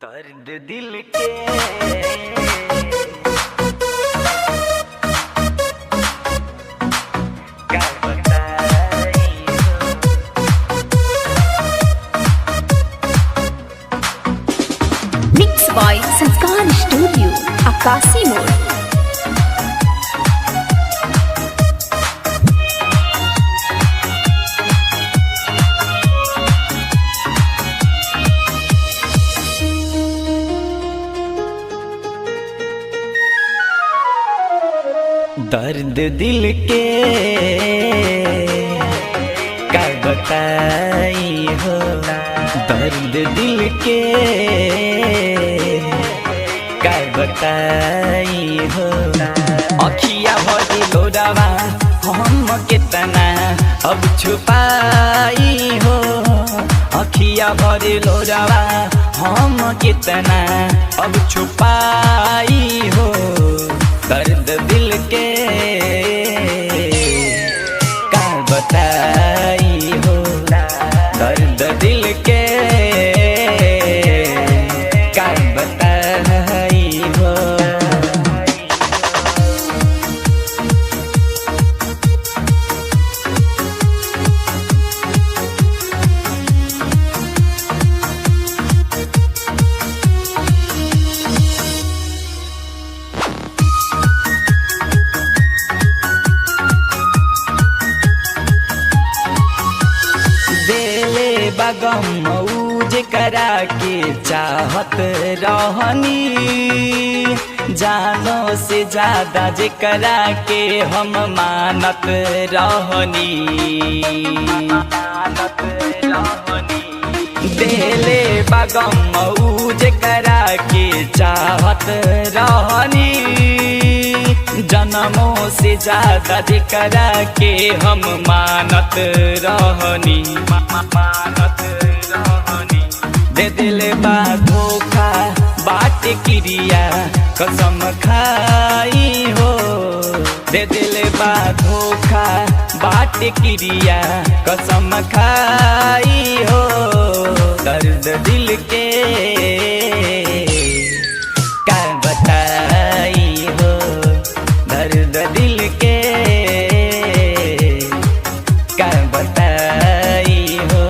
दर्द दिल के क्या बताई मिक्स बाय संस्कार स्टूडियो आकाशी मोड़। दर्द दिल के क्या बताई हो, दर्द दिल के क्या बताई हो। अखिया भरी लोरावा हम कितना अब छुपाई हो, अखिया भरी लोरावा हम कितना अब छुपाई हो। दर्द दिल के क्या बताई हो, दर्द दिल के क्या बताई हो। बगम मौज करा के चाहत रहनी, जानो से ज्यादा जेकरा के हम मानत रहनी। देले बगम मौज करा के चाहत रहनी, जन्मों से ज्यादा जेकरा के हम मानत रहनी। दे दिल बा धोखा बाट क्रिया कसम खाई हो, दे दिल बा धोखा बाट क्रिया कसम खाई हो। दर्द दिल के क्या बताई हो, दर्द दिल के क्या बताई हो।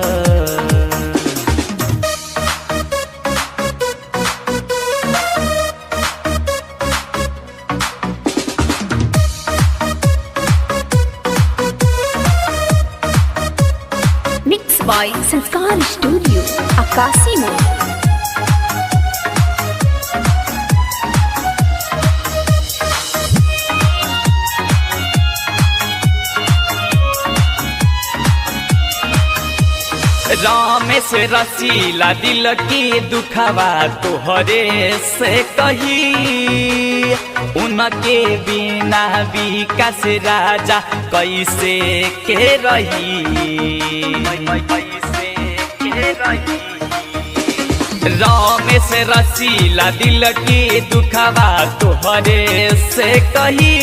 मिक्स बाय संस्कार स्टूडियो आकाशी मोड़। रामेश रसीला दिल की दुखवा तोहरे से कही, उनके बिना विकास राजा कैसे के रही। रामेश रसीला दिल की दुखवा तोहरे से कही,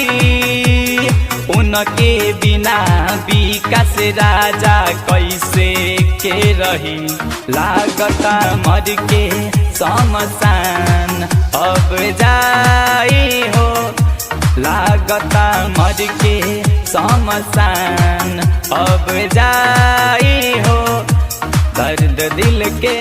उनके बिना विकास राजा कैसे के रही। लागता मर के शमशान अब जाई हो, लागता मर के शमशान अब जाई हो। दर्द दिल के